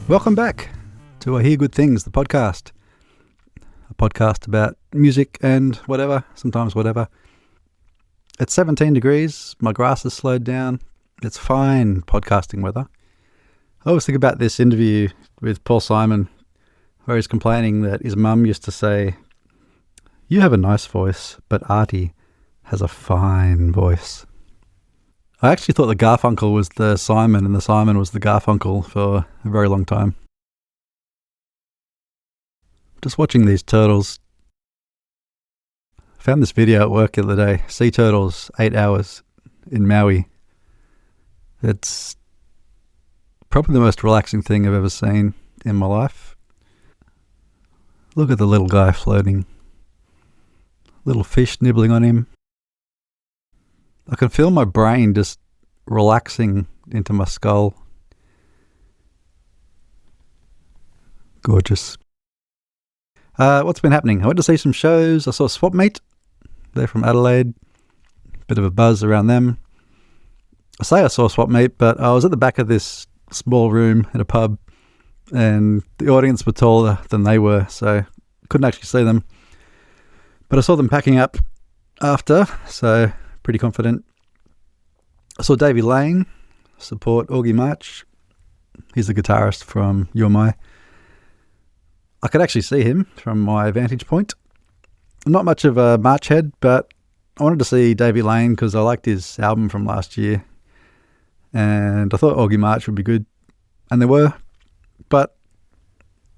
Welcome back to I Hear Good Things, the podcast. A podcast about music and whatever, sometimes whatever. It's 17 degrees, my grass has slowed down. It's fine podcasting weather. I always think about this interview with Paul Simon, where he's complaining that his mum used to say, "You have a nice voice, but Artie has a fine voice." I actually thought the Garfunkel was the Simon and the Simon was the Garfunkel for a very long time. Just watching these turtles. I found this video at work the other day. Sea turtles, 8 hours in Maui. It's probably the most relaxing thing I've ever seen in my life. Look at the little guy floating. Little fish nibbling on him. I can feel my brain just relaxing into my skull. Gorgeous. What's been happening? I went to see some shows. I saw Swapmeet. They're from Adelaide. Bit of a buzz around them. I say I saw Swapmeet, but I was at the back of this small room at a pub and the audience were taller than they were, so couldn't actually see them. But I saw them packing up after, so pretty confident. I saw Davey Lane support Augie March. He's the guitarist from You're My. I could actually see him from my vantage point. I'm not much of a March head, but I wanted to see Davey Lane because I liked his album from last year. And I thought Augie March would be good. And they were. But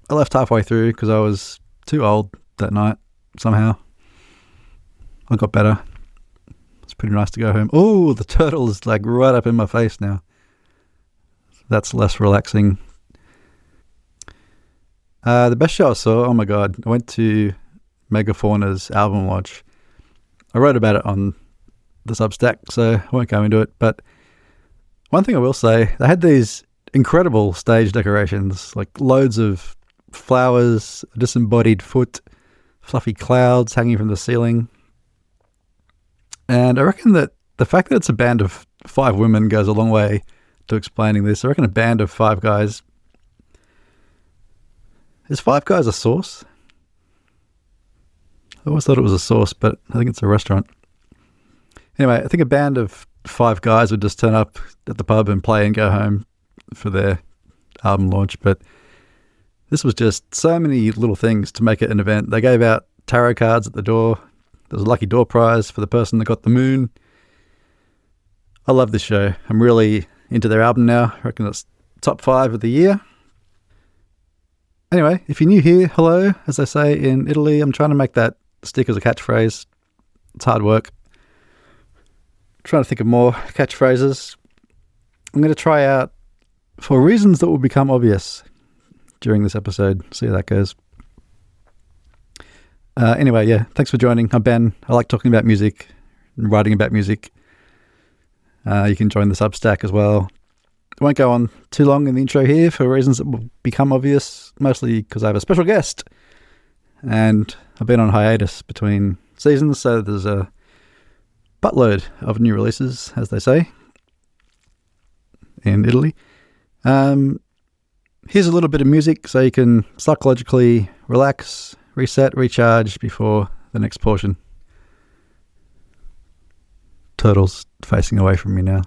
I left halfway through because I was too old that night somehow. I got better. It's pretty nice to go home. Oh, the turtle is like right up in my face now. That's less relaxing. The best show I saw, oh my God, I went to Megafauna's album launch. I wrote about it on the Substack, so I won't go into it. But one thing I will say, they had these incredible stage decorations, like loads of flowers, a disembodied foot, fluffy clouds hanging from the ceiling. And I reckon that the fact that it's a band of 5 women goes a long way to explaining this. I reckon a band of 5 guys. Is 5 guys a sauce? I always thought it was a sauce, but I think it's a restaurant. Anyway, I think a band of 5 guys would just turn up at the pub and play and go home for their album launch. But this was just so many little things to make it an event. They gave out tarot cards at the door. There was a lucky door prize for the person that got the moon. I love this show. I'm really into their album now. I reckon it's top 5 of the year. Anyway, if you're new here, hello, as they say in Italy. I'm trying to make that stick as a catchphrase. It's hard work. I'm trying to think of more catchphrases. I'm going to try out for reasons that will become obvious during this episode. See how that goes. Anyway, yeah, thanks for joining. I'm Ben. I like talking about music and writing about music. You can join the Substack as well. I won't go on too long in the intro here for reasons that will become obvious, mostly because I have a special guest. And I've been on hiatus between seasons, so there's a buttload of new releases, as they say, in Italy. Here's a little bit of music so you can psychologically relax, reset, recharge before the next portion. Turtle's facing away from me now.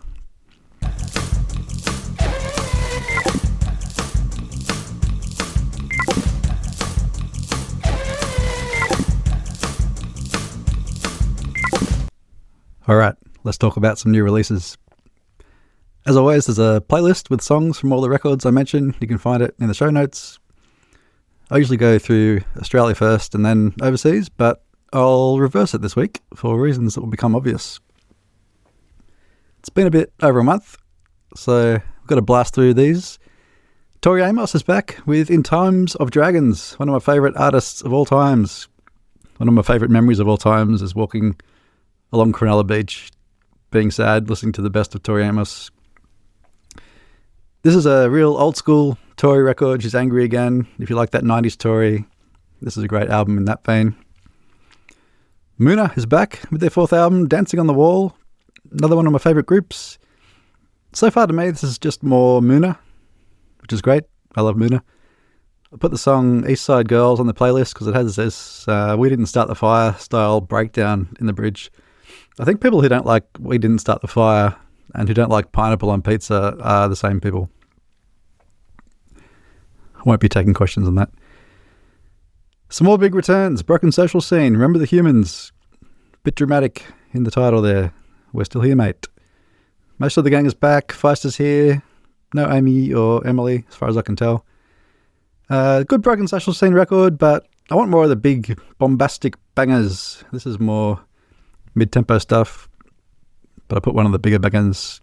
All right, let's talk about some new releases. As always, there's a playlist with songs from all the records I mentioned. You can find it in the show notes. I usually go through Australia first and then overseas, but I'll reverse it this week for reasons that will become obvious. It's been a bit over a month, so I've got to blast through these. Tori Amos is back with In Times of Dragons, one of my favourite artists of all times. One of my favourite memories of all times is walking along Cronulla Beach, being sad, listening to the best of Tori Amos. This is a real old school Tori record. She's angry again. If you like that 90s Tori, this is a great album in that vein. Moona is back with their 4th album, Dancing on the Wall. Another one of my favourite groups. So far to me, this is just more Moona, which is great. I Love Moona. I put the song East Side Girls on the playlist because it has this We Didn't Start the Fire style breakdown in the bridge. I think people who don't like We Didn't Start the Fire and who don't like pineapple on pizza are the same people. I won't be taking questions on that. Some more big returns. Broken Social Scene. Remember the Humans. Bit dramatic in the title there. We're still here, mate. Most of the gang is back. Feister's here. No Amy or Emily, as far as I can tell. Good Broken Social Scene record, but I want more of the big bombastic bangers. This is more mid-tempo stuff, but I put one of the bigger bangers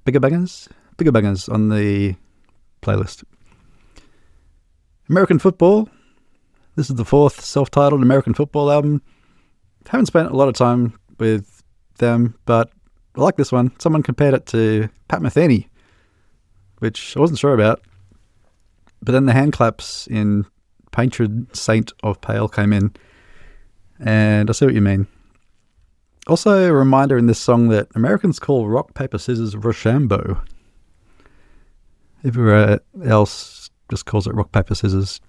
on the playlist. American Football. This is the fourth self-titled American Football album. Haven't spent a lot of time with them, but I like this one. Someone compared it to Pat Metheny, which I wasn't sure about. But then the hand claps in Patron Saint of Pale came in, and I see what you mean. Also a reminder in this song that Americans call rock, paper, scissors Rochambeau. Everywhere else just calls it rock, paper, scissors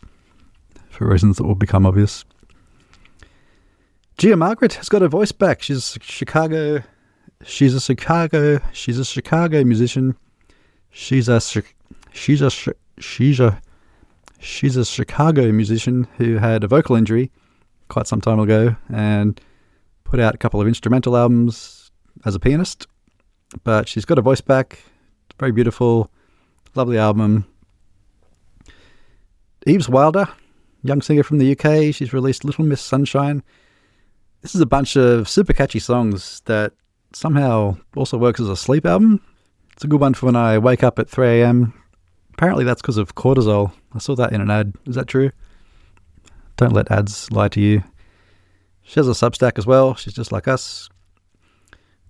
for reasons that will become obvious. Gia Margaret has got her voice back. She's a Chicago musician. She's a Chicago musician who had a vocal injury quite some time ago and put out a couple of instrumental albums as a pianist. But she's got her voice back. It's very beautiful. Lovely album. Eves Wilder, young singer from the UK. She's released Little Miss Sunshine. This is a bunch of super catchy songs that somehow also works as a sleep album. It's a good one for when I wake up at 3 a.m. Apparently that's because of cortisol. I saw that in an ad. Is that true? Don't let ads lie to you. She has a Substack as well. She's just like us.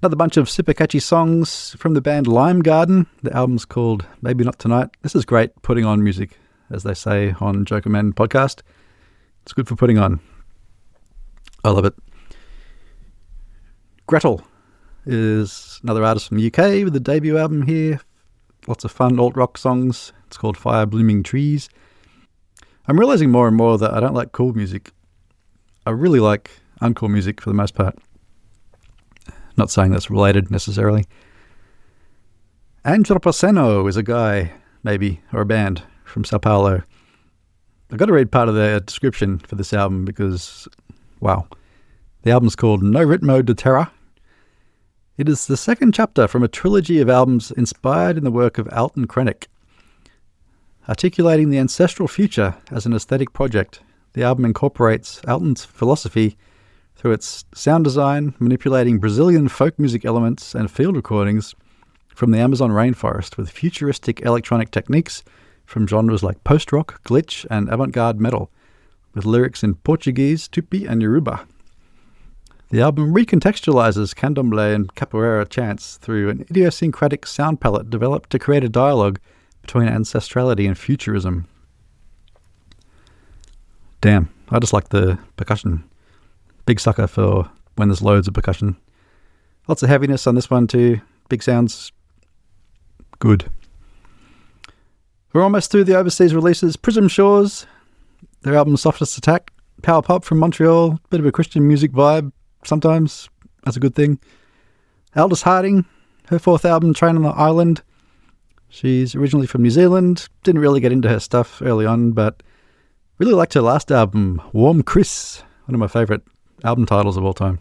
Another bunch of super catchy songs from the band Lime Garden. The album's called Maybe Not Tonight. This is great putting on music, as they say on Joker Men podcast. It's good for putting on. I love it. Gretel is another artist from the UK with a debut album here. Lots of fun alt-rock songs. It's called Fire Blooming Trees. I'm realizing more and more that I don't like cool music. I really like uncool music for the most part. Not saying that's related necessarily. Andropoceno is a guy, maybe, or a band from Sao Paulo. I've got to read part of their description for this album because, wow. The album's called No Ritmo de Terra. It is the second chapter from a trilogy of albums inspired in the work of Alton Krennic. Articulating the ancestral future as an aesthetic project, the album incorporates Alton's philosophy through its sound design, manipulating Brazilian folk music elements and field recordings from the Amazon rainforest with futuristic electronic techniques from genres like post-rock, glitch, and avant-garde metal, with lyrics in Portuguese, Tupi, and Yoruba. The album recontextualizes candomblé and capoeira chants through an idiosyncratic sound palette developed to create a dialogue between ancestrality and futurism. Damn, I just like the percussion. Big sucker for when there's loads of percussion. Lots of heaviness on this one too. Big sounds. Good. We're almost through the overseas releases. Prism Shores, their album Softest Attack. Power pop from Montreal. Bit of a Christian music vibe. Sometimes that's a good thing. Aldous Harding, her fourth album, Train on the Island. She's originally from New Zealand. Didn't really get into her stuff early on, but really liked her last album, Warm Chris, one of my favourite album titles of all time.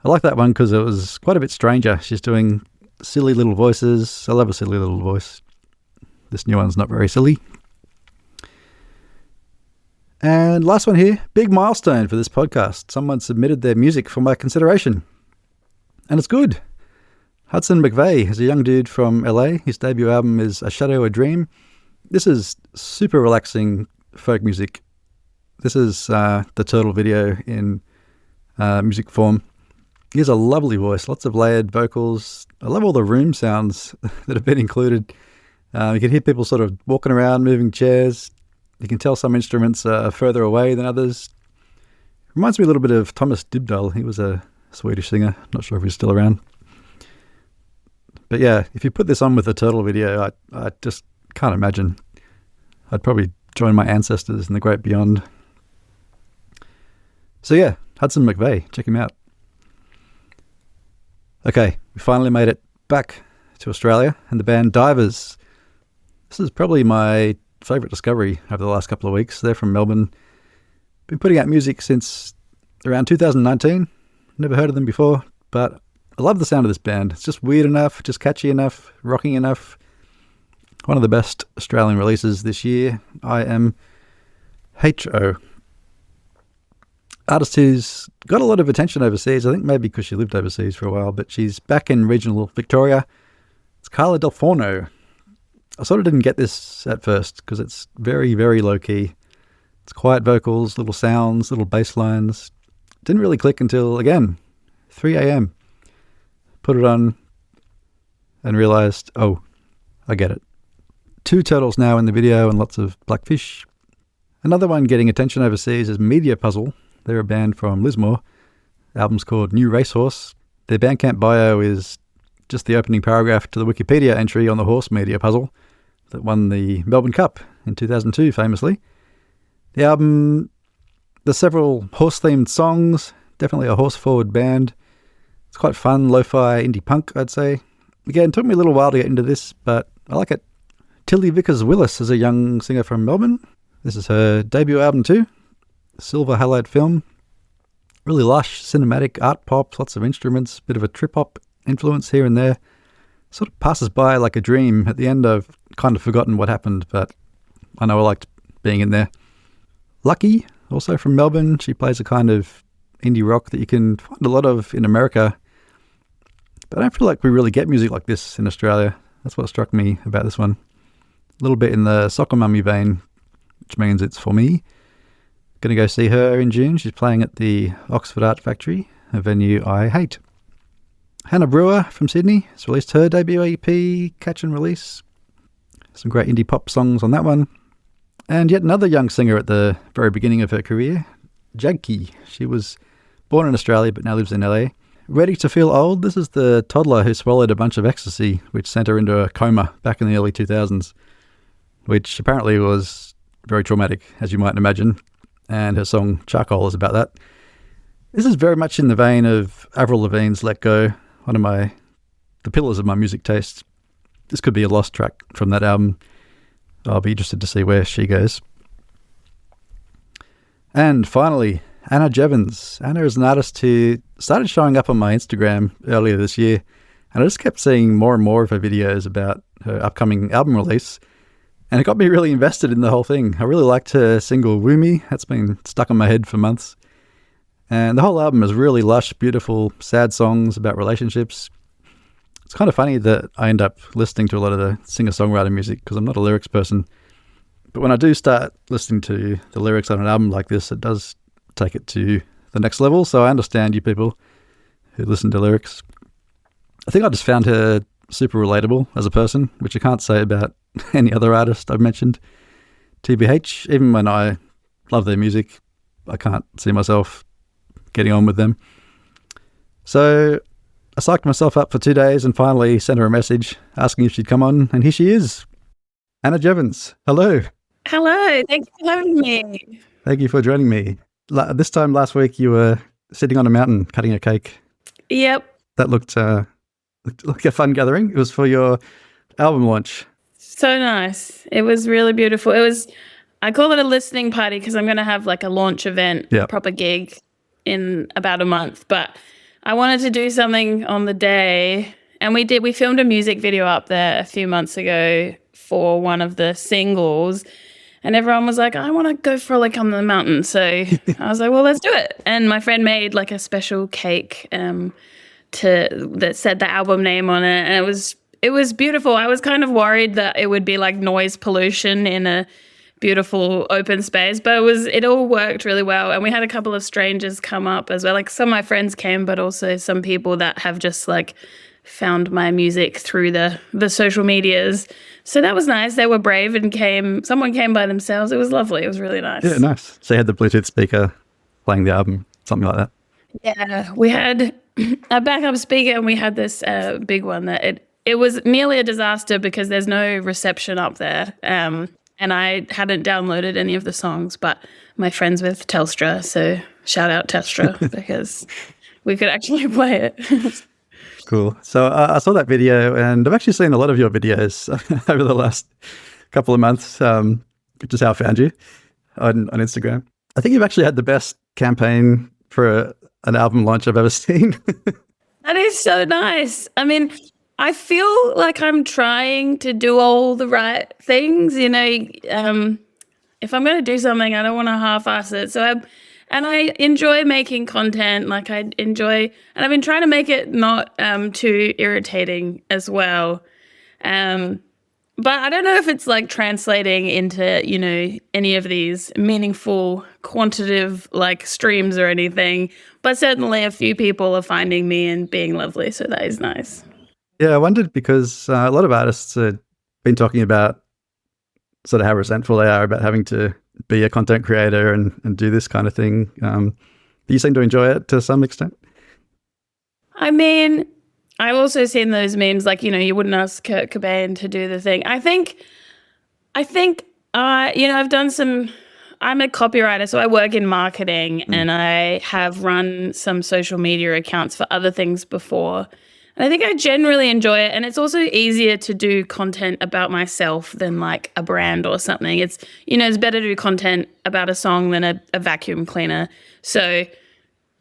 I like that one because it was quite a bit stranger. She's doing silly little voices. I love a silly little voice. This new one's not very silly. And last one here, big milestone for this podcast. Someone submitted their music for my consideration. And it's good. Hudson McVeigh is a young dude from LA. His debut album is A Shadow, a Dream. This is super relaxing folk music. This is the Turtle video in music form. He has a lovely voice, lots of layered vocals. I love all the room sounds that have been included. You can hear people sort of walking around, moving chairs. You can tell some instruments are further away than others. Reminds me a little bit of Thomas Dybdahl. He was a Swedish singer. Not sure if he's still around. But yeah, if you put this on with the Turtle video, I just Can't imagine. I'd probably join my ancestors in the great beyond. So yeah, Hudson McVeigh, check him out. Okay, we finally made it back to Australia, and the band Divers. This is probably my favourite discovery over the last couple of weeks. They're from Melbourne. Been putting out music since around 2019. Never heard of them before, but I love the sound of this band. It's just weird enough, just catchy enough, rocking enough. One of the best Australian releases this year. I am H.O. Artist who's got a lot of attention overseas. I think maybe because she lived overseas for a while, but she's back in regional Victoria. It's Carla Del Forno. I sort of didn't get this at first because it's very, very low-key. It's quiet vocals, little sounds, little bass lines. Didn't really click until, again, 3 a.m. Put it on and realised, oh, I get it. 2 turtles now in the video and lots of blackfish. Another one getting attention overseas is Media Puzzle. They're a band from Lismore. The album's called New Racehorse. Their Bandcamp bio is just the opening paragraph to the Wikipedia entry on the horse Media Puzzle that won the Melbourne Cup in 2002, famously. The album, there's several horse-themed songs, definitely a horse-forward band. It's quite fun, lo-fi indie punk, I'd say. Again, it took me a little while to get into this, but I like it. Tilly Vickers-Willis is a young singer from Melbourne. This is her debut album too. Silver Halide film. Really lush, cinematic, art pop, lots of instruments, bit of a trip-hop influence here and there. Sort of passes by like a dream. At the end I've kind of forgotten what happened, but I know I liked being in there. Lucky, also from Melbourne. She plays a kind of indie rock that you can find a lot of in America. But I don't feel like we really get music like this in Australia. That's what struck me about this one. A little bit in the Soccer Mummy vein, which means it's for me. Going to go see her in June. She's playing at the Oxford Art Factory, a venue I hate. Hannah Brewer from Sydney has released her debut EP, Catch and Release. Some great indie pop songs on that one. And yet another young singer at the very beginning of her career, Jagki. She was born in Australia but now lives in LA. Ready to Feel Old. This is the toddler who swallowed a bunch of ecstasy, which sent her into a coma back in the early 2000s, which apparently was very traumatic, as you might imagine. And her song Charcoal is about that. This is very much in the vein of Avril Lavigne's Let Go, one of the pillars of my music taste. This could be a lost track from that album. I'll be interested to see where she goes. And finally, Anna Jeavons. Anna is an artist who started showing up on my Instagram earlier this year, and I just kept seeing more and more of her videos about her upcoming album release, and it got me really invested in the whole thing. I really liked her single Woo Me. That's been stuck in my head for months. And the whole album is really lush, beautiful, sad songs about relationships. It's kind of funny that I end up listening to a lot of the singer-songwriter music because I'm not a lyrics person. But when I do start listening to the lyrics on an album like this, it does take it to the next level. So I understand you people who listen to lyrics. I think I just found her super relatable as a person, which I can't say about any other artist I've mentioned. TBH, even when I love their music, I can't see myself getting on with them. So I psyched myself up for 2 days and finally sent her a message asking if she'd come on, and here she is. Anna Jeavons, hello. Hello, thanks for having me. Thank you for joining me. This time last week you were sitting on a mountain cutting a cake. Yep. That looked like a fun gathering. It was for your album launch. So nice. It was really beautiful. I call it a listening party because I'm going to have like a launch event, a proper gig in about a month. But I wanted to do something on the day, and we filmed a music video up there a few months ago for one of the singles, and everyone was like, I want to go for like on the mountain. So I was like, well, let's do it. And my friend made like a special cake that said the album name on it, and it was beautiful. I was kind of worried that it would be like noise pollution in a beautiful open space, but it all worked really well. And we had a couple of strangers come up as well. Like some of my friends came, but also some people that have just like found my music through the social medias. So that was nice. They were brave and someone came by themselves. It was lovely. It was really nice. Yeah, nice. So you had the Bluetooth speaker playing the album, something like that. Yeah, we had a backup speaker, and we had this big one that it was nearly a disaster because there's no reception up there. And I hadn't downloaded any of the songs, but my friend's with Telstra, so shout out Telstra because we could actually play it. Cool. So I saw that video, and I've actually seen a lot of your videos over the last couple of months, which is how I found you on Instagram. I think you've actually had the best campaign for an album launch I've ever seen. That is so nice. I mean, I feel like I'm trying to do all the right things, you know. If I'm going to do something, I don't want to half-ass it. I enjoy making content. Like I enjoy, and I've been trying to make it not too irritating as well. But I don't know if it's like translating into, you know, any of these meaningful quantitative like streams or anything. But certainly a few people are finding me and being lovely, so that is nice. Yeah, I wondered because a lot of artists have been talking about sort of how resentful they are about having to be a content creator and do this kind of thing. You seem to enjoy it to some extent. I mean, I've also seen those memes like, you know, you wouldn't ask Kurt Cobain to do the thing. I think, you know, I've done I'm a copywriter, so I work in marketing and I have run some social media accounts for other things before. And I think I generally enjoy it. And it's also easier to do content about myself than like a brand or something. It's, you know, it's better to do content about a song than a vacuum cleaner. So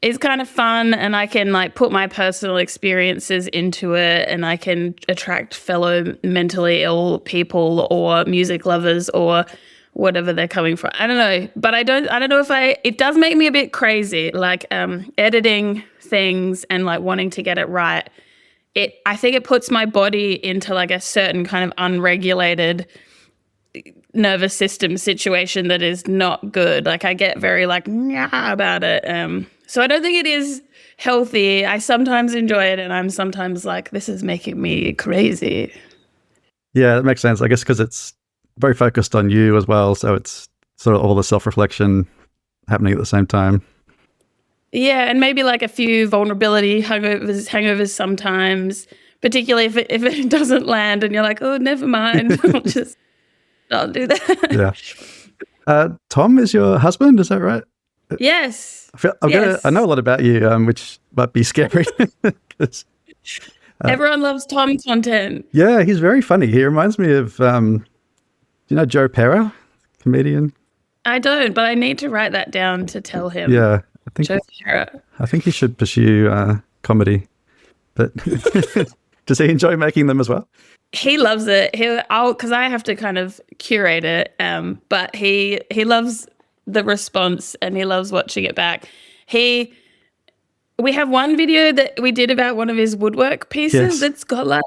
it's kind of fun, and I can like put my personal experiences into it, and I can attract fellow mentally ill people or music lovers or whatever they're coming from. I don't know, but I don't know if it does make me a bit crazy, like editing things and like wanting to get it right. I think it puts my body into like a certain kind of unregulated nervous system situation that is not good. Like I get very like about it. So I don't think it is healthy. I sometimes enjoy it, and I'm sometimes like, this is making me crazy. Yeah, that makes sense. I guess because it's very focused on you as well. So it's sort of all the self-reflection happening at the same time. Yeah, and maybe like a few vulnerability hangovers sometimes, particularly if it doesn't land and you're like, oh, never mind. I'll do that. Yeah. Tom is your husband, is that right? Yes. I know a lot about you, which might be scary. Everyone loves Tom content. Yeah, he's very funny. He reminds me of, do you know Joe Pera, comedian? I don't, but I need to write that down to tell him. Yeah. I think he should pursue comedy, but does he enjoy making them as well? He loves it. Because I have to kind of curate it. But he loves the response and he loves watching it back. We have one video that we did about one of his woodwork pieces that's got like,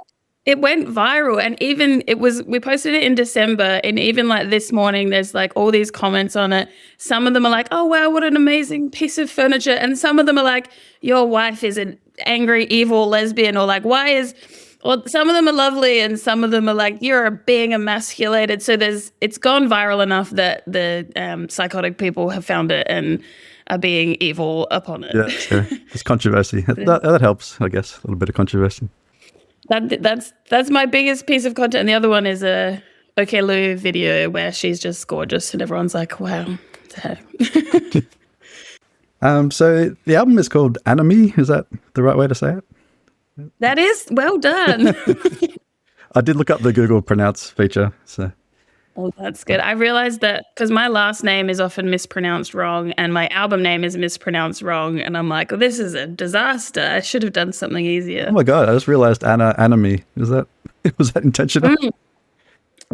it went viral, and even we posted it in December, and even like this morning, there's like all these comments on it. Some of them are like, oh wow, what an amazing piece of furniture. And some of them are like, your wife is an angry, evil lesbian, or like, or some of them are lovely, and some of them are like, you're being emasculated. So it's gone viral enough that the psychotic people have found it and are being evil upon it. Yeah, sure. It's controversy. That helps, I guess, a little bit of controversy. That's my biggest piece of content. And the other one is a OK Lou video where she's just gorgeous and everyone's like, wow. So the album is called Anomie. Is that the right way to say it? That is well done. I did look up the Google pronounce feature. So. Oh, that's good. I realized that because my last name is often mispronounced wrong and my album name is mispronounced wrong. And I'm like, this is a disaster. I should have done something easier. Oh my God. I just realized Anomie. Was that intentional?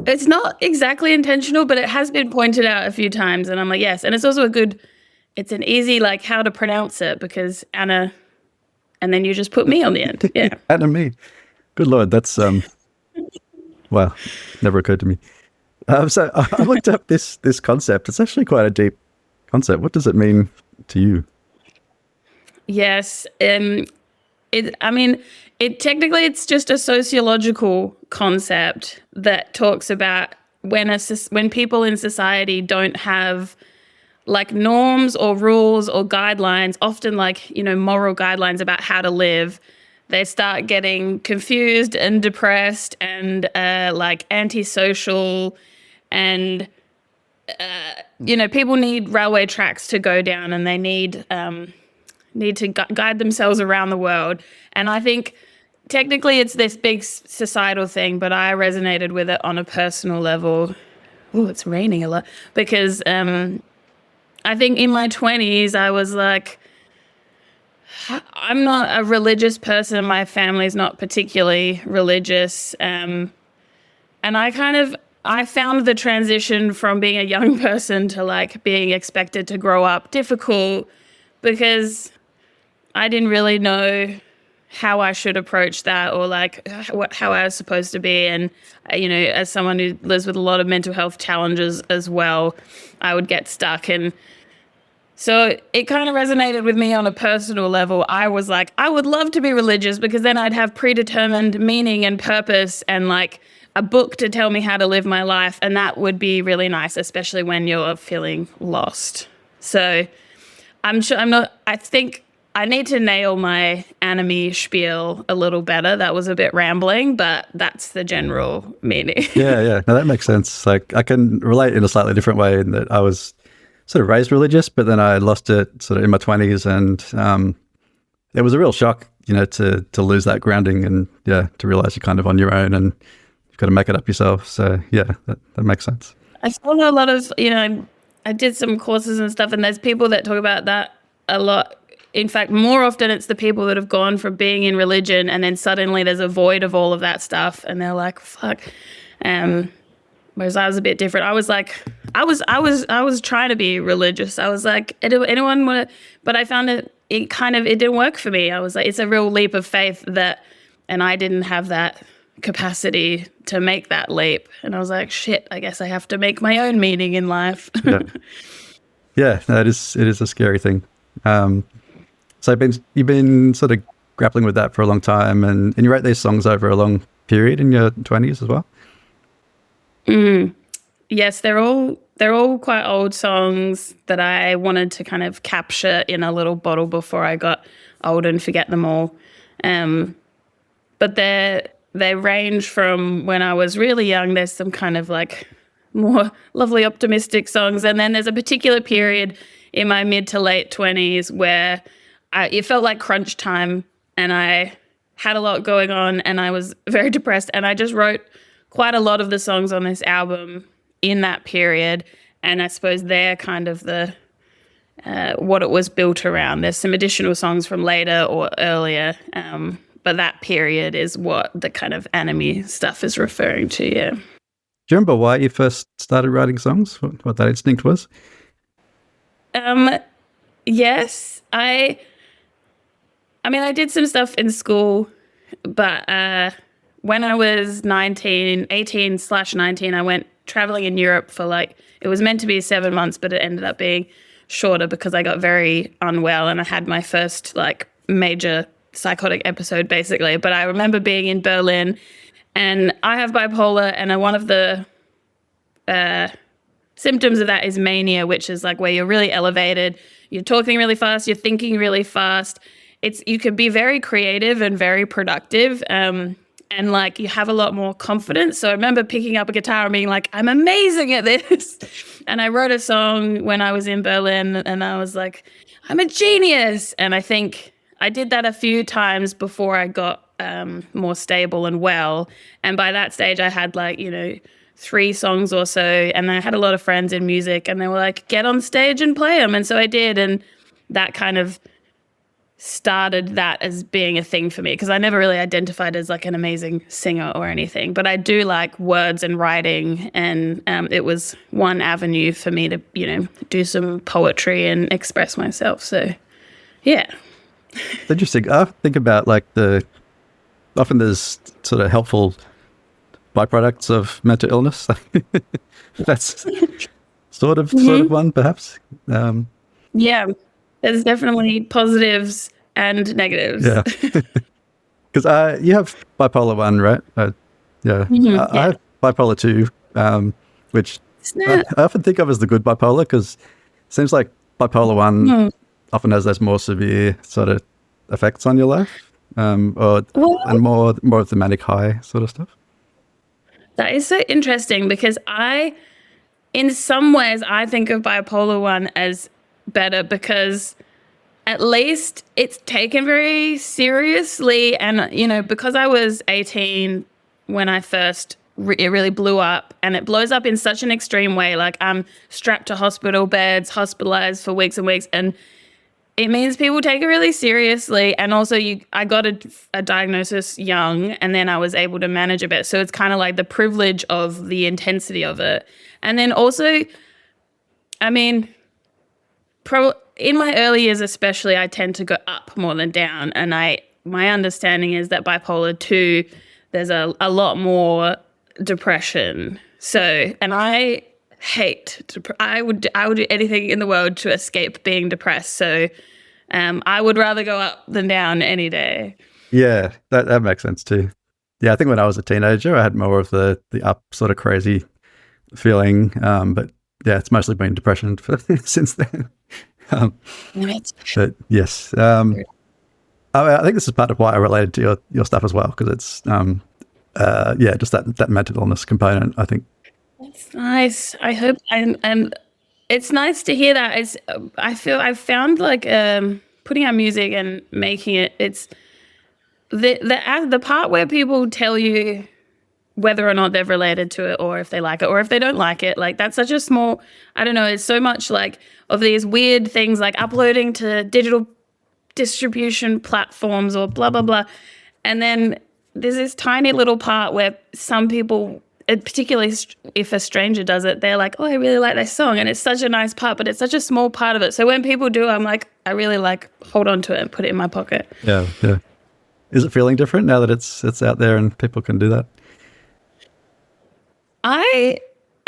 It's not exactly intentional, but it has been pointed out a few times. And I'm like, yes. And it's also it's an easy, like, how to pronounce it because Anna, and then you just put me on the end. Yeah. Anomie. Good Lord. That's, wow. Never occurred to me. So I looked up this concept. It's actually quite a deep concept. What does it mean to you? Yes. Technically it's just a sociological concept that talks about when people in society don't have like norms or rules or guidelines, often like, moral guidelines about how to live, they start getting confused and depressed and like antisocial, and people need railway tracks to go down, and they need to guide themselves around the world. And I think technically it's this big societal thing, but I resonated with it on a personal level. Oh, it's raining a lot, because I think in my 20s I was like, I'm not a religious person. My family's not particularly religious. And I found the transition from being a young person to like being expected to grow up difficult, because I didn't really know how I should approach that, or like how I was supposed to be. And, as someone who lives with a lot of mental health challenges as well, I would get stuck. And so it kind of resonated with me on a personal level. I was like, I would love to be religious, because then I'd have predetermined meaning and purpose and like a book to tell me how to live my life. And that would be really nice, especially when you're feeling lost. So I think I need to nail my Anomie spiel a little better. That was a bit rambling, but that's the general meaning. Yeah. No, that makes sense. Like, I can relate in a slightly different way, in that I was sort of raised religious, but then I lost it sort of in my 20s, and it was a real shock, to lose that grounding, and to realize you're kind of on your own and you've got to make it up yourself. So that makes sense. I follow a lot of, I did some courses and stuff, and there's people that talk about that a lot. In fact, more often it's the people that have gone from being in religion and then suddenly there's a void of all of that stuff, and they're like, fuck. Whereas I was a bit different. I was like, I was trying to be religious. I was like, anyone want to, but I found it didn't work for me. I was like, it's a real leap of faith and I didn't have that capacity to make that leap. And I was like, shit, I guess I have to make my own meaning in life. Yeah, no, it is a scary thing. So you've been sort of grappling with that for a long time, and you wrote these songs over a long period in your 20s as well? Yes, they're all quite old songs that I wanted to kind of capture in a little bottle before I got old and forget them all. But they range from when I was really young. There's some kind of like more lovely optimistic songs, and then there's a particular period in my mid to late 20s where it felt like crunch time, and I had a lot going on, and I was very depressed, and I just wrote quite a lot of the songs on this album in that period. And I suppose they're kind of the what it was built around. There's some additional songs from later or earlier, but that period is what the kind of Anomie stuff is referring to. Yeah. Do you remember why you first started writing songs? What that instinct was? Yes, I did some stuff in school, but when I was 18/19, I went traveling in Europe for it was meant to be 7 months, but it ended up being shorter because I got very unwell and I had my first major psychotic episode basically. But I remember being in Berlin, and I have bipolar, and one of the symptoms of that is mania, which is where you're really elevated, you're talking really fast, you're thinking really fast. You can be very creative and very productive, and you have a lot more confidence. So I remember picking up a guitar and being like, I'm amazing at this. And I wrote a song when I was in Berlin, and I was like, I'm a genius. And I think I did that a few times before I got more stable and well. And by that stage I had 3 songs or so, and I had a lot of friends in music, and they were like, get on stage and play them. And so I did, and that kind of started that as being a thing for me, because I never really identified as an amazing singer or anything, but I do like words and writing, and it was one avenue for me to do some poetry and express myself. So yeah. It's interesting. I think about often there's sort of helpful byproducts of mental illness. That's sort of one, perhaps. Yeah, there's definitely positives and negatives. Yeah, because you have bipolar 1, right? Yeah. I have bipolar 2, which I often think of as the good bipolar, because it seems like bipolar 1 often has those more severe sort of effects on your life. and more of the manic high sort of stuff? That is so interesting because in some ways, I think of bipolar 1 as better because at least it's taken very seriously. And, because I was 18 when I first, it really blew up, and it blows up in such an extreme way. Like, I'm strapped to hospital beds, hospitalized for weeks and weeks. And it means people take it really seriously. And also I got a diagnosis young, and then I was able to manage a bit. So it's kind of like the privilege of the intensity of it. And then also, I mean, in my early years especially, I tend to go up more than down. And my understanding is that bipolar 2, there's a lot more depression. So, and I I would do anything in the world to escape being depressed. So I would rather go up than down any day. Yeah, that makes sense too. Yeah, I think when I was a teenager, I had more of the up sort of crazy feeling. But yeah, it's mostly been depression since then. But yes, I think this is part of why I related to your stuff as well, because it's just that mental illness component, I think. That's nice. I hope it's nice to hear that. I've found like putting out music and making it. It's the part where people tell you whether or not they've related to it, or if they like it, or if they don't like it. Like, that's such a small. I don't know. It's so much like of these weird things like uploading to digital distribution platforms or blah blah blah, and then there's this tiny little part where some people, particularly if a stranger does it, they're like, oh, I really like this song. And it's such a nice part, but it's such a small part of it. So when people do, I'm like, I really hold on to it and put it in my pocket. Yeah. Is it feeling different now that it's out there and people can do that? I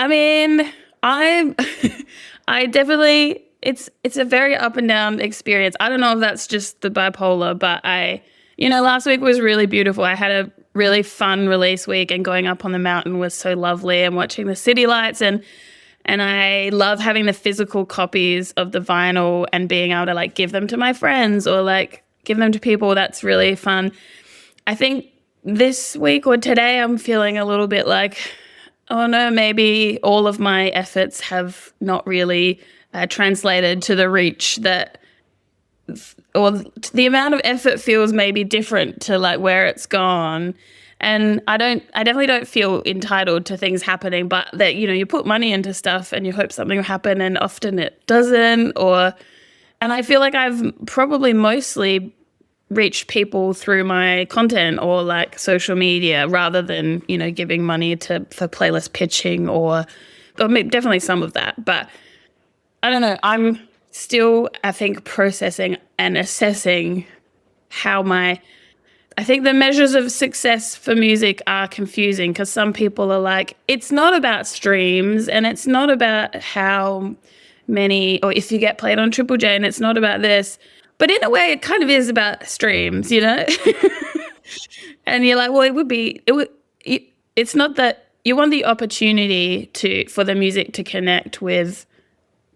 mean, I definitely, it's a very up and down experience. I don't know if that's just the bipolar, but last week was really beautiful. I had a really fun release week, and going up on the mountain was so lovely, and watching the city lights, and I love having the physical copies of the vinyl and being able to like give them to my friends or like give them to people. That's really fun. I think this week or today I'm feeling a little bit like, oh no, maybe all of my efforts have not really translated to the reach that, or the amount of effort feels maybe different to like where it's gone. And I definitely don't feel entitled to things happening, but that, you put money into stuff and you hope something will happen, and often it doesn't. And I feel like I've probably mostly reached people through my content or like social media rather than, giving money for playlist pitching or definitely some of that. But I don't know. I'm still, I think, processing and assessing how I think the measures of success for music are confusing, because some people are like, it's not about streams and it's not about how many, or if you get played on Triple J, and it's not about this. But in a way, it kind of is about streams, And you're like, well, it's not that you want the opportunity for the music to connect with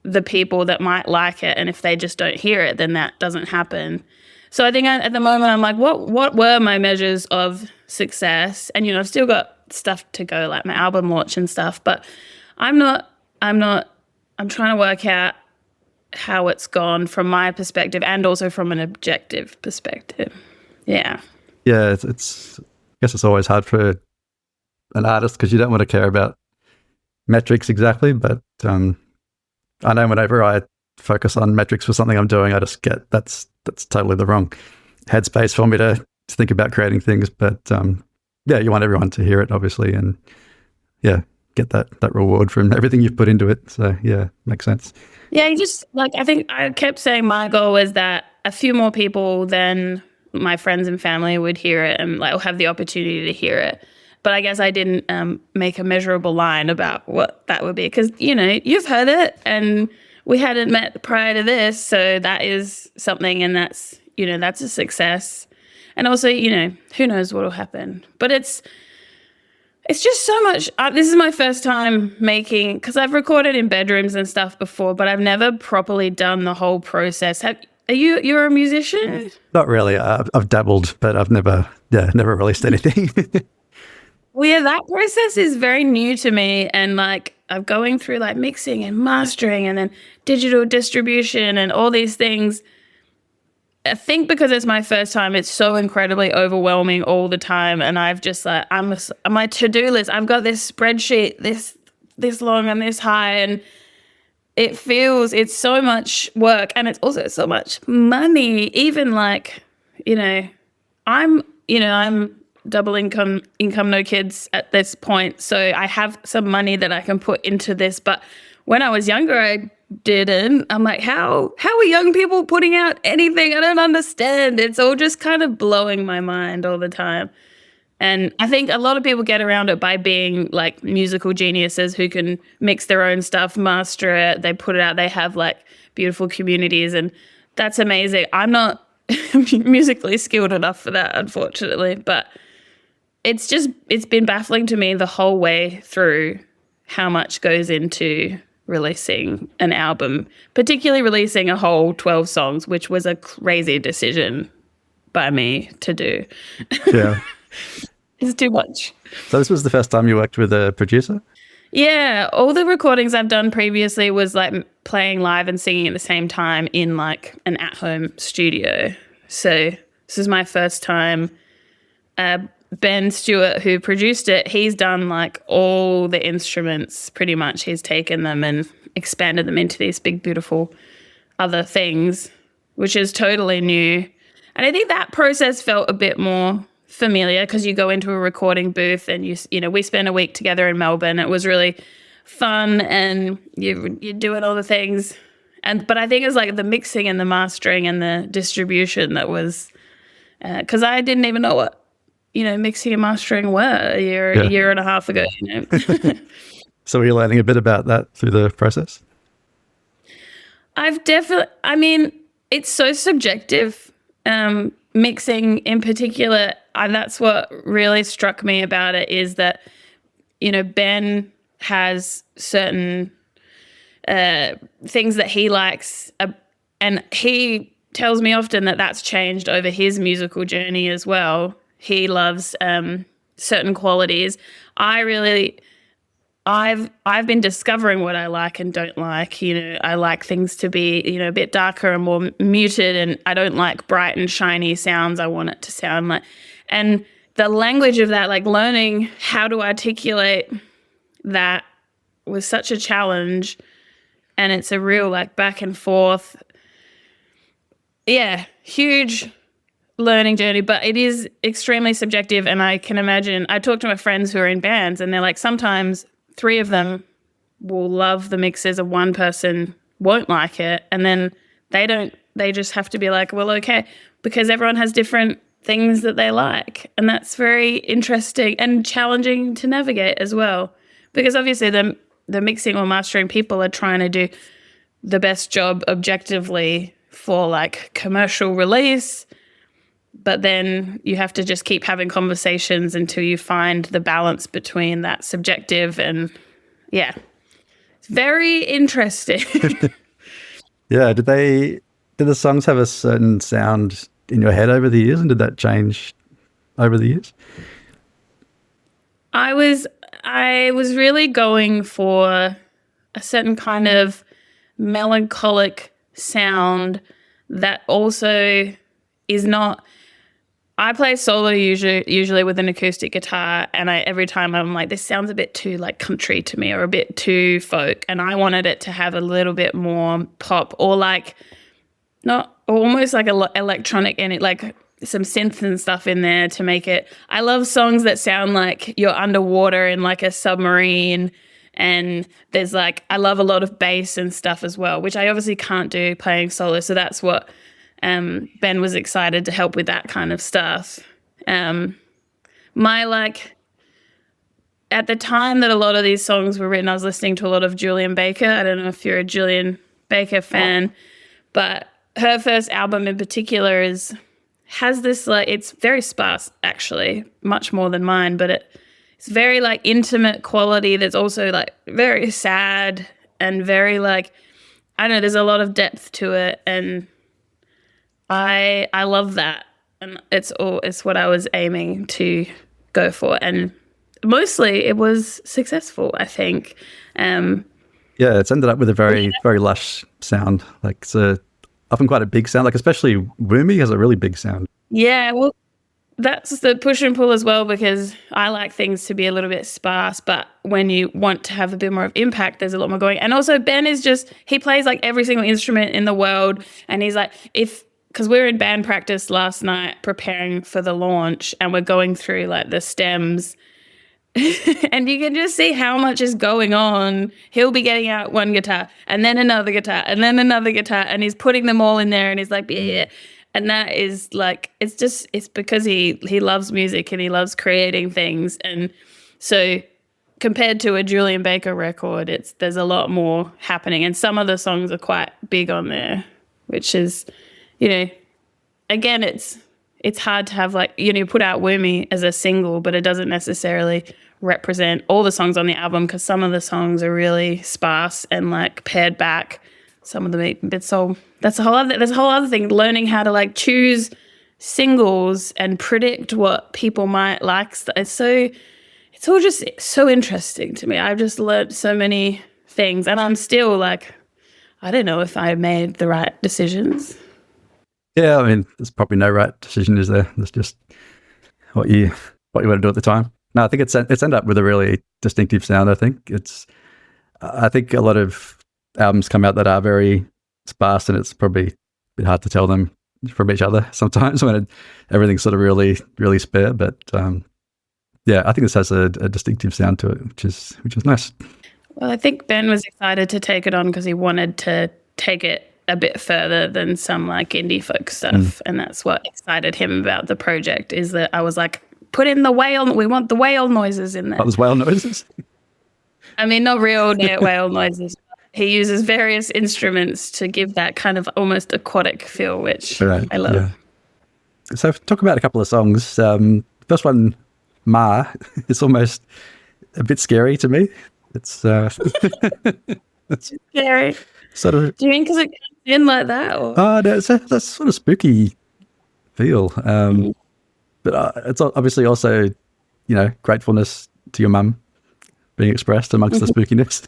the people that might like it. And if they just don't hear it, then that doesn't happen. So I think at the moment I'm like, what were my measures of success? And, I've still got stuff to go, like my album launch and stuff, but I'm trying to work out how it's gone from my perspective and also from an objective perspective. Yeah. Yeah. I guess it's always hard for an artist because you don't want to care about metrics exactly, but I know whenever I focus on metrics for something I'm doing, I just get that's totally the wrong headspace for me to think about creating things. But you want everyone to hear it, obviously, and get that reward from everything you've put into it. So makes sense. Yeah, I think I kept saying my goal was that a few more people than my friends and family would hear it and like have the opportunity to hear it. But I guess I didn't make a measurable line about what that would be, because, you've heard it and we hadn't met prior to this. So that is something, and that's a success. And also, who knows what will happen. But it's just so much. This is my first time making, because I've recorded in bedrooms and stuff before, but I've never properly done the whole process. You're a musician? Not really. I've dabbled, but I've never released anything. Well, yeah, that process is very new to me, and like I'm going through like mixing and mastering and then digital distribution and all these things. I think because it's my first time, it's so incredibly overwhelming all the time, and I've just like on my to-do list, I've got this spreadsheet this long and this high, and it's so much work, and it's also so much money. Even like, I'm double income, no kids at this point. So I have some money that I can put into this. But when I was younger, I didn't. I'm like, how are young people putting out anything? I don't understand. It's all just kind of blowing my mind all the time. And I think a lot of people get around it by being like musical geniuses who can mix their own stuff, master it, they put it out, they have like beautiful communities, and that's amazing. I'm not musically skilled enough for that, unfortunately, but it's been baffling to me the whole way through how much goes into releasing an album, particularly releasing a whole 12 songs, which was a crazy decision by me to do. Yeah. It's too much. So this was the first time you worked with a producer? Yeah, all the recordings I've done previously was like playing live and singing at the same time in like an at-home studio. So this is my first time. Ben Stewart, who produced it, he's done like all the instruments pretty much. He's taken them and expanded them into these big, beautiful other things, which is totally new. And I think that process felt a bit more familiar because you go into a recording booth and we spent a week together in Melbourne. It was really fun, and you're doing all the things. But I think it's like the mixing and the mastering and the distribution that was, because I didn't even know what mixing and mastering were a year and a half ago. So were you learning a bit about that through the process? It's so subjective. Mixing in particular, that's what really struck me about it, is that, Ben has certain things that he likes, and he tells me often that that's changed over his musical journey as well. He loves certain qualities. I've been discovering what I like and don't like. I like things to be, a bit darker and more muted, and I don't like bright and shiny sounds. I want it to sound like, and the language of that, like learning how to articulate that was such a challenge, and it's a real like back and forth. Yeah, huge learning journey, but it is extremely subjective. And I can imagine, I talk to my friends who are in bands, and they're like, sometimes 3 of them will love the mixes and one person won't like it, and then they just have to be like, well, okay, because everyone has different things that they like. And that's very interesting and challenging to navigate as well, because obviously the mixing or mastering people are trying to do the best job objectively for like commercial release. But then you have to just keep having conversations until you find the balance between that subjective and, yeah, it's very interesting. Yeah. Did the songs have a certain sound in your head over the years, and did that change over the years? I was really going for a certain kind of melancholic sound that also is not. I play solo usually with an acoustic guitar, and every time I'm like, this sounds a bit too like country to me or a bit too folk, and I wanted it to have a little bit more pop or like not almost like electronic in it, like some synth and stuff in there to make it. I love songs that sound like you're underwater in like a submarine, and there's like, I love a lot of bass and stuff as well, which I obviously can't do playing solo. So that's what Ben was excited to help with, that kind of stuff. At the time that a lot of these songs were written, I was listening to a lot of Julian Baker. I don't know if you're a Julian Baker fan, but her first album in particular has this like, it's very sparse actually, much more than mine, but it's very like intimate quality. There's also like very sad and very like, I don't know, there's a lot of depth to it, and I love that, and it's what I was aiming to go for, and mostly it was successful, I think. Yeah, it's ended up with a very very lush sound. Like it's often quite a big sound. Like especially Woomy has a really big sound. Yeah, well, that's the push and pull as well, because I like things to be a little bit sparse, but when you want to have a bit more of impact, there's a lot more going. And also Ben is just, he plays like every single instrument in the world, and he's like, because we were in band practice last night preparing for the launch, and we're going through like the stems and you can just see how much is going on. He'll be getting out one guitar and then another guitar and then another guitar, and he's putting them all in there, and he's like, yeah. And that is like, it's because he loves music and he loves creating things. And so compared to a Julian Baker record, there's a lot more happening. And some of the songs are quite big on there, which is, again, it's hard to have like, you put out Woomy as a single, but it doesn't necessarily represent all the songs on the album, because some of the songs are really sparse and like pared back. Some of them, but so that's a whole other thing. Learning how to like choose singles and predict what people might like. It's all just so interesting to me. I've just learned so many things, and I'm still like, I don't know if I made the right decisions. Yeah, I mean, there's probably no right decision, is there? There's just what you want to do at the time. No, I think it's ended up with a really distinctive sound. I think a lot of albums come out that are very sparse, and it's probably a bit hard to tell them from each other sometimes when everything's sort of really, really spare. But yeah, I think this has a distinctive sound to it, which is nice. Well, I think Ben was excited to take it on because he wanted to take it a bit further than some like indie folk stuff, and that's what excited him about the project. Is that I was like, put in the whale. We want the whale noises in there. Oh, there's whale noises. I mean, not real whale noises. He uses various instruments to give that kind of almost aquatic feel, which I love. Yeah. So talk about a couple of songs. First one, Ma, it's almost a bit scary to me. It's it's scary. Sort of. Do you mean because it comes in like that? Or? Oh, no, it's that's sort of spooky feel. But it's obviously also, gratefulness to your mum being expressed amongst the spookiness.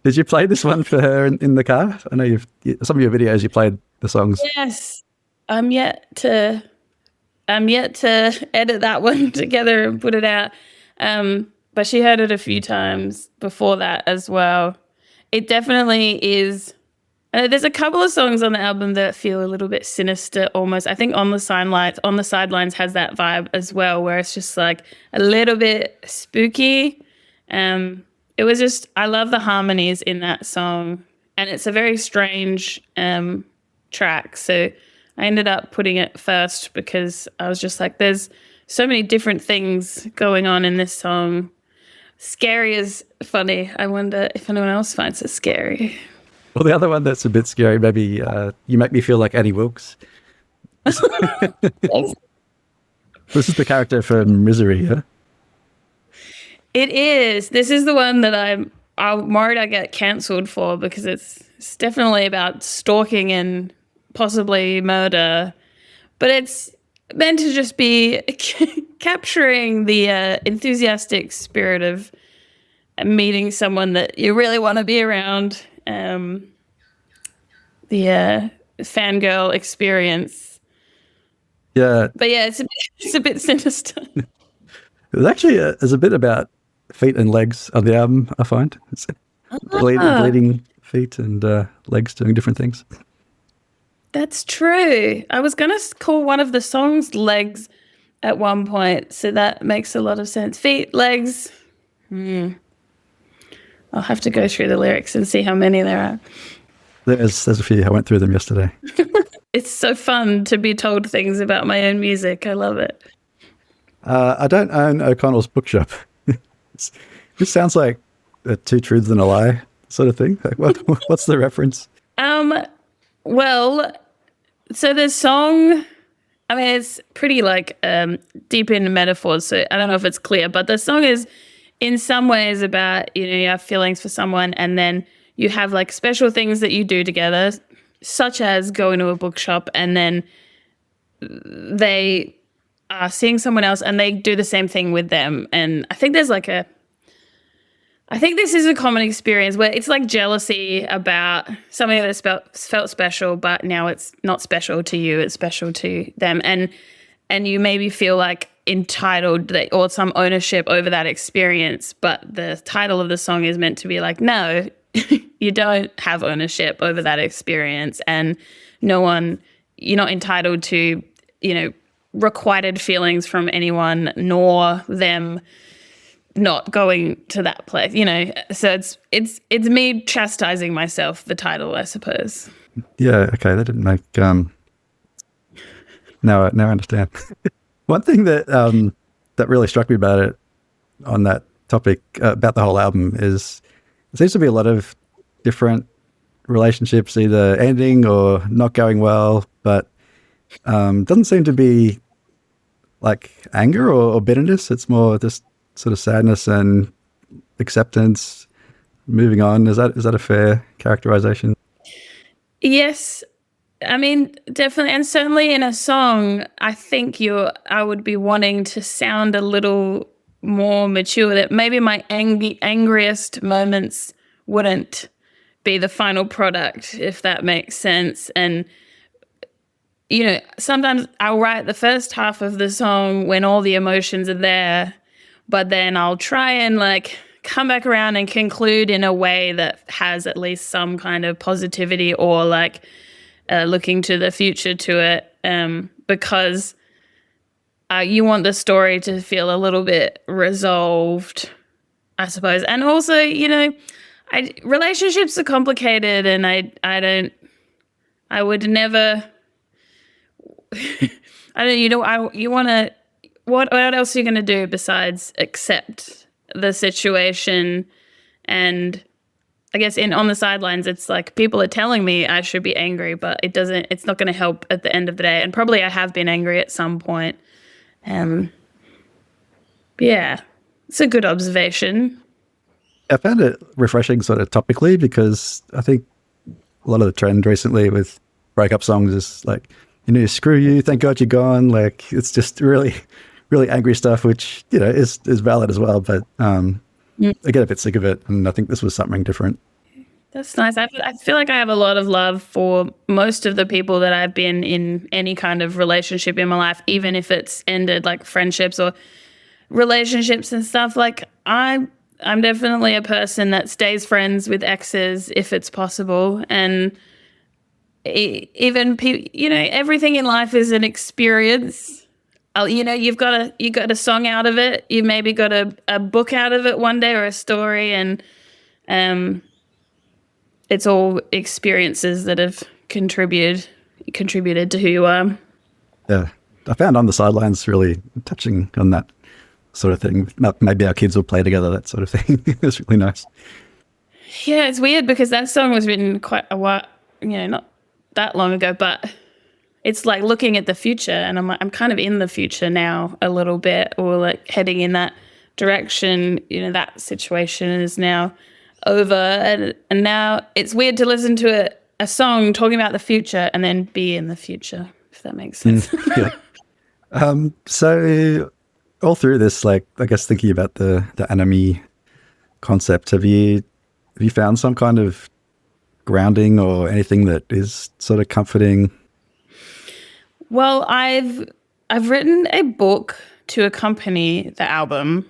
Did you play this one for her in the car? I know some of your videos you played the songs. Yes, I'm yet to edit that one together and put it out. But she heard it a few times before that as well. It definitely is. There's a couple of songs on the album that feel a little bit sinister almost. I think On the Sidelines has that vibe as well, where it's just like a little bit spooky. It was just, I love the harmonies in that song, and it's a very strange track. So I ended up putting it first because I was just like, there's so many different things going on in this song. Scary is funny. I wonder if anyone else finds it scary. Well, the other one that's a bit scary, maybe You Make Me Feel Like Annie Wilkes. This is the character from Misery, yeah? It is. This is the one that I'm worried I get cancelled for, because it's definitely about stalking and possibly murder. But it's meant to just be capturing the enthusiastic spirit of meeting someone that you really want to be around. The fangirl experience. Yeah. But yeah, it's a bit sinister. There's actually there's a bit about feet and legs on the album, I find. It's bleeding feet and legs doing different things. That's true. I was going to call one of the songs Legs at one point, so that makes a lot of sense. Feet, legs. I'll have to go through the lyrics and see how many there are. There's a few. I went through them yesterday. It's so fun to be told things about my own music. I love it. I don't own O'Connell's Bookshop. This sounds like a Two Truths and a Lie sort of thing. Like, what's the reference? Well, so the song, I mean, it's pretty like deep in metaphors, so I don't know if it's clear, but the song is in some ways about, you have feelings for someone, and then you have like special things that you do together, such as going to a bookshop, and then they are seeing someone else and they do the same thing with them. And I think this is a common experience where it's like jealousy about something that's felt special, but now it's not special to you, it's special to them. And you maybe feel like entitled or some ownership over that experience, but the title of the song is meant to be like, no, you don't have ownership over that experience, and you're not entitled to, requited feelings from anyone, nor them not going to that place, So it's me chastising myself, the title, I suppose. Yeah, okay, that didn't make now I understand. One thing that that really struck me about it, on that topic, about the whole album, is there seems to be a lot of different relationships either ending or not going well, but doesn't seem to be like anger or bitterness. It's more just sort of sadness and acceptance, moving on. Is that a fair characterization? Yes. I mean, definitely. And certainly in a song, I think I would be wanting to sound a little more mature, that maybe my angriest moments wouldn't be the final product, if that makes sense. And, sometimes I'll write the first half of the song when all the emotions are there, but then I'll try and come back around and conclude in a way that has at least some kind of positivity or looking to the future to it, because you want the story to feel a little bit resolved, I suppose. And also, relationships are complicated, and I would never, you want to, what else are you going to do besides accept the situation? And I guess on the sidelines, it's like people are telling me I should be angry, but it's not going to help at the end of the day. And probably I have been angry at some point. Yeah, it's a good observation. I found it refreshing sort of topically, because I think a lot of the trend recently with breakup songs is screw you, thank God you're gone. It's just really, really angry stuff, which, is valid as well. But I get a bit sick of it, and I think this was something different. That's nice. I feel like I have a lot of love for most of the people that I've been in any kind of relationship in my life, even if it's ended, like friendships or relationships and stuff. I'm definitely a person that stays friends with exes if it's possible. And even everything in life is an experience. You got a song out of it. You maybe got a book out of it one day, or a story, and it's all experiences that have contributed to who you are. Yeah, I found On the Sidelines really touching on that sort of thing. Maybe our kids will play together, that sort of thing. It's really nice. Yeah, it's weird because that song was written quite a while, not that long ago, but it's like looking at the future, and I'm kind of in the future now a little bit, or heading in that direction. That situation is now over, and now it's weird to listen to a song talking about the future and then be in the future, if that makes sense. Yeah. So all through this, I guess thinking about the Anomie concept, have you found some kind of grounding or anything that is sort of comforting? Well, I've written a book to accompany the album.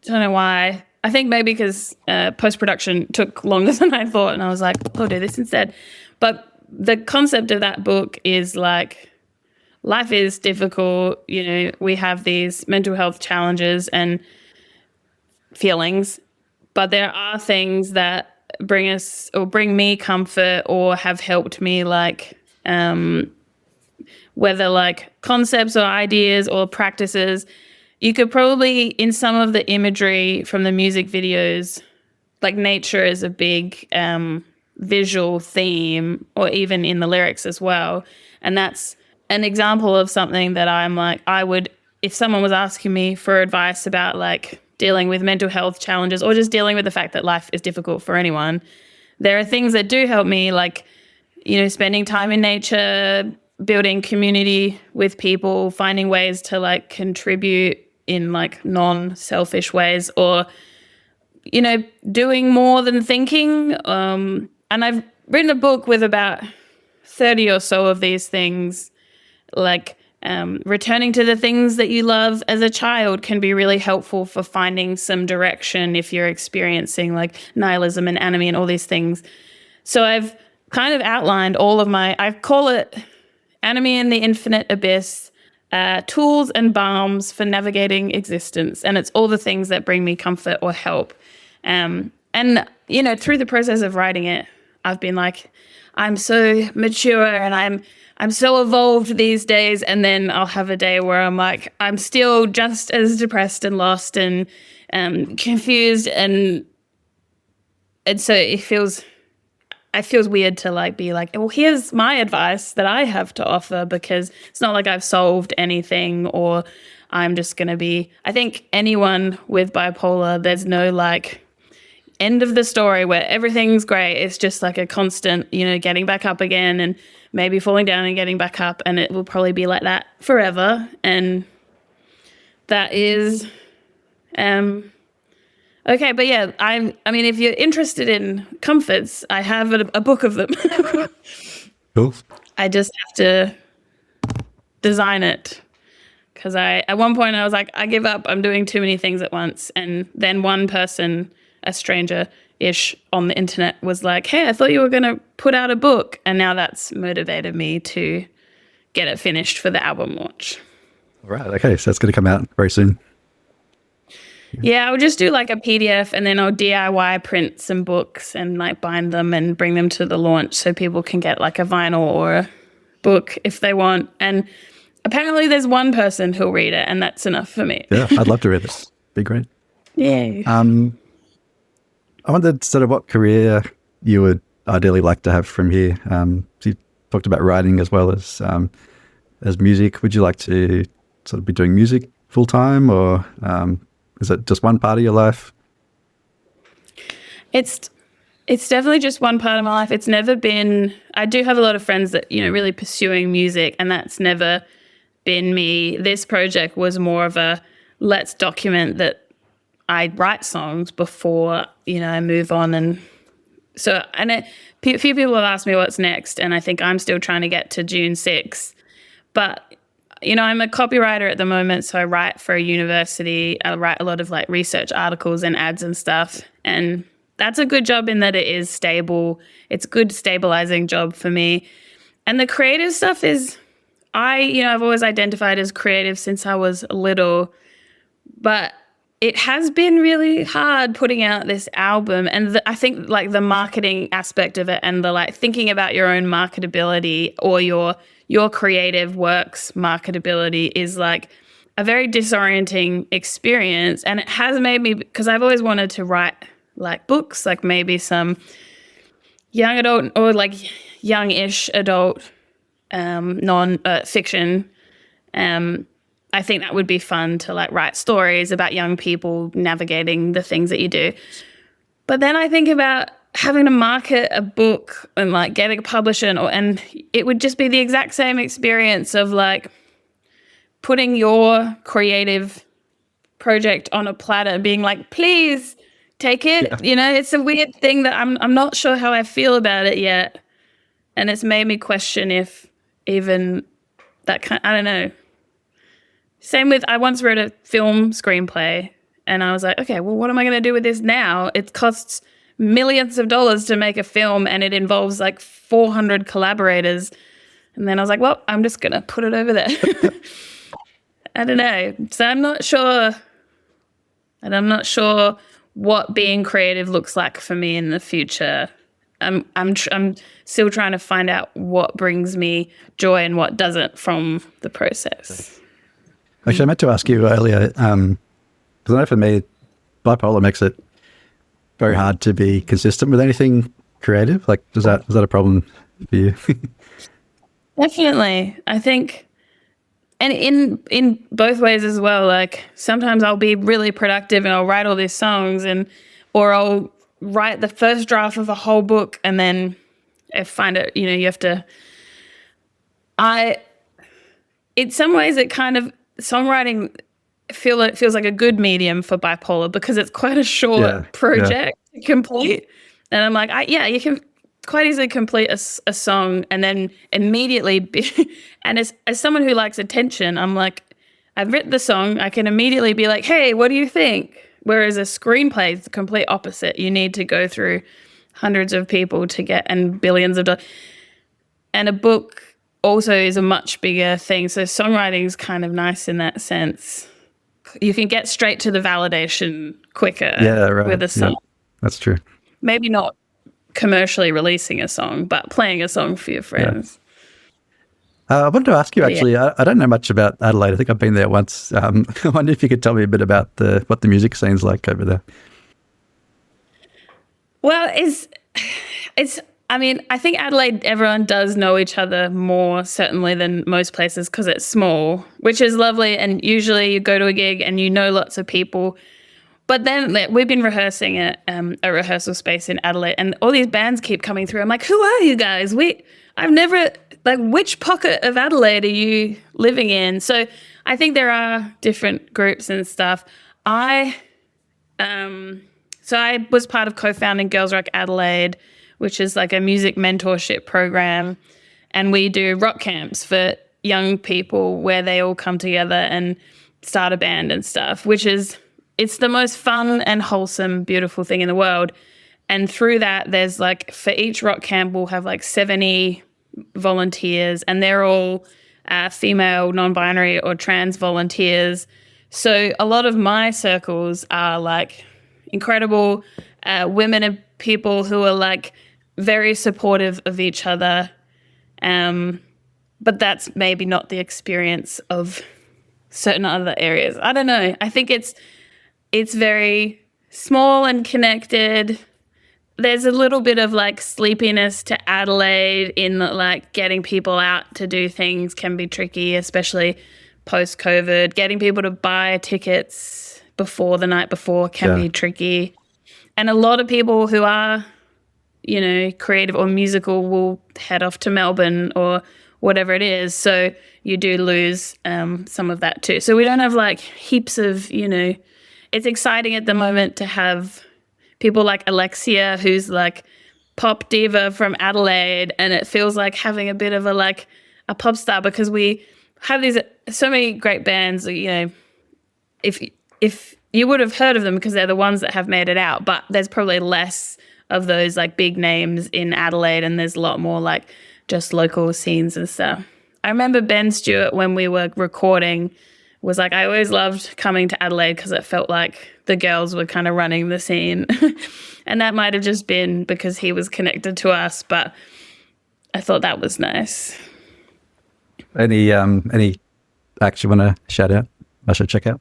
Don't know why. I think maybe because post-production took longer than I thought, and I was like, I'll do this instead. But the concept of that book is life is difficult. We have these mental health challenges and feelings, but there are things that bring me comfort or have helped me, whether concepts or ideas or practices. You could probably, in some of the imagery from the music videos, nature is a big visual theme, or even in the lyrics as well. And that's an example of something that I would, if someone was asking me for advice about dealing with mental health challenges or just dealing with the fact that life is difficult for anyone, there are things that do help me, spending time in nature, building community with people, finding ways to like contribute in like non-selfish ways, or, you know, doing more than thinking. And I've written a book with about 30 or so of these things, like returning to the things that you love as a child can be really helpful for finding some direction if you're experiencing like nihilism and anomie and all these things. So I've kind of outlined all of I call it Anomie and the Infinite Abyss, tools and balms for navigating existence. And it's all the things that bring me comfort or help. And, you know, through the process of writing it, I've been like, I'm so mature and I'm so evolved these days. And then I'll have a day where I'm like, I'm still just as depressed and lost and confused. And so it feels weird to like be like, well, here's my advice that I have to offer, because it's not like I've solved anything, or I'm just going to be, I think anyone with bipolar, there's no like end of the story where everything's great. It's just like a constant, you know, getting back up again and maybe falling down and getting back up, and it will probably be like that forever. And that is okay. But yeah, I mean, if you're interested in comforts, I have a book of them. Cool. I just have to design it, because at one point I was like, I give up, I'm doing too many things at once. And then one person, a stranger-ish on the internet, was like, hey, I thought you were going to put out a book. And now that's motivated me to get it finished for the album launch. Right. Okay. So that's going to come out very soon. Yeah, I'll just do like a PDF, and then I'll DIY print some books and like bind them and bring them to the launch so people can get like a vinyl or a book if they want. And apparently there's one person who'll read it, and that's enough for me. Yeah, I'd love to read it. Be great. Yeah. I wondered sort of what career you would ideally like to have from here. So you talked about writing as well as music. Would you like to sort of be doing music full time, or is it just one part of your life? It's definitely just one part of my life. It's never been, I do have a lot of friends that, you know, really pursuing music, and that's never been me. This project was more of a, let's document that I write songs before, you know, I move on. And so, and a few people have asked me what's next, and I think I'm still trying to get to June 6th. But, you know, I'm a copywriter at the moment, so I write for a university. I write a lot of like research articles and ads and stuff. And that's a good job in that it is stable. It's a good stabilizing job for me. And the creative stuff is, I've always identified as creative since I was little, but it has been really hard putting out this album. And I think like the marketing aspect of it, and the like thinking about your own marketability or your creative work's marketability is like a very disorienting experience. And it has made me, because I've always wanted to write like books, like maybe some young adult or like young-ish adult non-fiction. I think that would be fun to like write stories about young people navigating the things that you do. But then I think about having to market a book and like getting a publisher, and it would just be the exact same experience of like putting your creative project on a platter and being like, please take it. Yeah. You know, it's a weird thing that I'm not sure how I feel about it yet. And it's made me question if even that I don't know. Same with, I once wrote a film screenplay, and I was like, okay, well, what am I going to do with this now? It costs millions of dollars to make a film, and it involves like 400 collaborators. And then I was like, well, I'm just going to put it over there. I don't know. So I'm not sure. And I'm not sure what being creative looks like for me in the future. I'm still trying to find out what brings me joy and what doesn't from the process. Actually, I meant to ask you earlier, because I know for me, bipolar makes it very hard to be consistent with anything creative. Like, is that a problem for you? Definitely. I think, and in both ways as well, like sometimes I'll be really productive and I'll write all these songs, or I'll write the first draft of a whole book, and then I find it, you know, you have to In some ways, it kind of songwriting feels like a good medium for bipolar because it's quite a short project to complete. And I'm like, you can quite easily complete a song and then immediately and as someone who likes attention, I'm like, I've written the song, I can immediately be like, hey, what do you think? Whereas a screenplay is the complete opposite. You need to go through hundreds of people to get and billions of dollars. And a book also is a much bigger thing. So songwriting is kind of nice in that sense. You can get straight to the validation quicker with a song. Yeah, that's true. Maybe not commercially releasing a song, but playing a song for your friends. I wanted to ask you, actually, I don't know much about Adelaide. I think I've been there once. I wonder if you could tell me a bit about what the music scene's like over there. Well, I mean, I think Adelaide, everyone does know each other more, certainly, than most places because it's small, which is lovely. And usually you go to a gig and you know lots of people. But then we've been rehearsing at a rehearsal space in Adelaide, and all these bands keep coming through. I'm like, who are you guys? I've never, which pocket of Adelaide are you living in? So I think there are different groups and stuff. So I was part of co-founding Girls Rock Adelaide, which is like a music mentorship program. And we do rock camps for young people where they all come together and start a band and stuff, it's the most fun and wholesome, beautiful thing in the world. And through that, there's for each rock camp, we'll have 70 volunteers, and they're all female, non-binary or trans volunteers. So a lot of my circles are incredible women and people who are very supportive of each other. But that's maybe not the experience of certain other areas. I don't know. I think it's very small and connected. There's a little bit of sleepiness to Adelaide in that getting people out to do things can be tricky, especially post-COVID. Getting people to buy tickets before the night before can be tricky. And a lot of people who are, creative or musical will head off to Melbourne or whatever it is. So you do lose some of that too. So we don't have heaps of, it's exciting at the moment to have people like Alexia, who's pop diva from Adelaide, and it feels like having a bit of a pop star because we have so many great bands. If you would have heard of them because they're the ones that have made it out, but there's probably less of those big names in Adelaide, and there's a lot more just local scenes and stuff. I remember Ben Stewart when we were recording was I always loved coming to Adelaide because it felt like the girls were kind of running the scene. And that might have just been because he was connected to us, but I thought that was nice. Any acts you want to shout out? I should check out.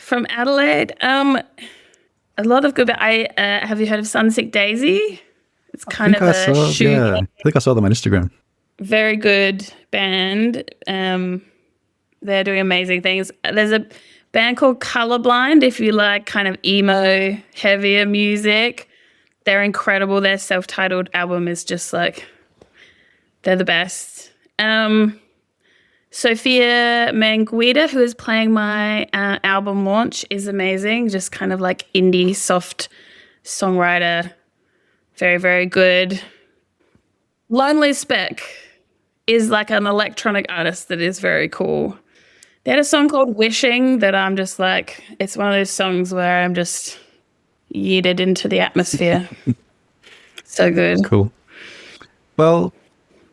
From Adelaide, a lot of good. Have you heard of Sunsick Daisy? It's kind of a shoe. Yeah, I think I saw them on Instagram. Very good band. They're doing amazing things. There's a band called Colorblind, if you like kind of emo, heavier music. They're incredible. Their self-titled album is just they're the best. Sophia Manguida, who is playing my album launch, is amazing. Just kind of indie, soft songwriter. Very, very good. Lonely Speck is an electronic artist that is very cool. They had a song called Wishing that I'm just it's one of those songs where I'm just yeeted into the atmosphere. So good. Cool. Well,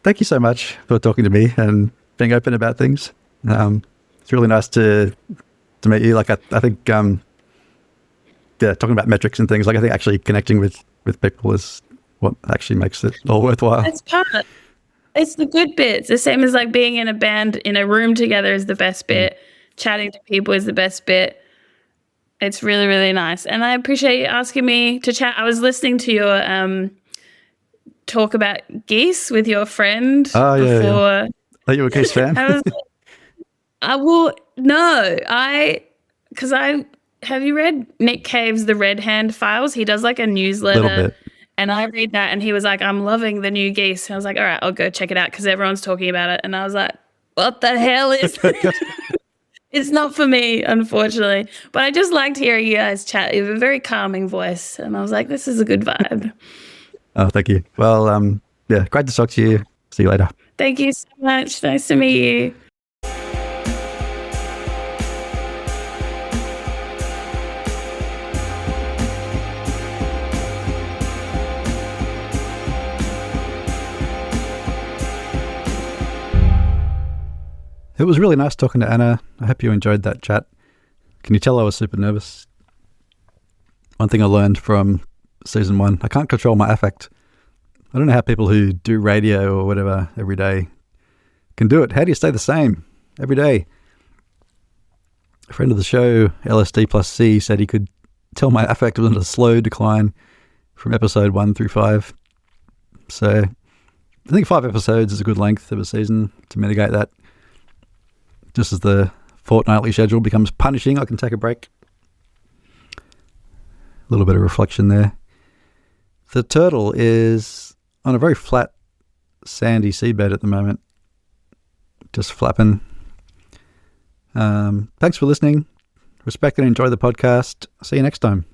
thank you so much for talking to me and being open about things. It's really nice to meet you. I think, talking about metrics and things, I think actually connecting with people is what actually makes it all worthwhile. That's part of it. It's the good bits. The same as being in a band in a room together is the best bit. Chatting to people is the best bit. It's really, really nice. And I appreciate you asking me to chat. I was listening to your talk about geese with your friend before. Yeah. Are you a Geese fan? Have you read Nick Cave's The Red Hand Files? He does a newsletter. A little bit. And I read that and he was like, I'm loving the new geese. And I was like, all right, I'll go check it out because everyone's talking about it. And I was like, what the hell is It's not for me, unfortunately. But I just liked hearing you guys chat. You have a very calming voice. And I was like, this is a good vibe. Oh, thank you. Well, yeah, great to talk to you. See you later. Thank you so much. Nice to meet you. It was really nice talking to Anna. I hope you enjoyed that chat. Can you tell I was super nervous? One thing I learned from season 1, I can't control my affect. I don't know how people who do radio or whatever every day can do it. How do you stay the same every day? A friend of the show, LSD plus C, said he could tell my affect was in a slow decline from episode 1 through 5. So I think 5 episodes is a good length of a season to mitigate that. Just as the fortnightly schedule becomes punishing, I can take a break. A little bit of reflection there. The turtle is on a very flat, sandy seabed at the moment. Just flapping. Thanks for listening. Respect and enjoy the podcast. See you next time.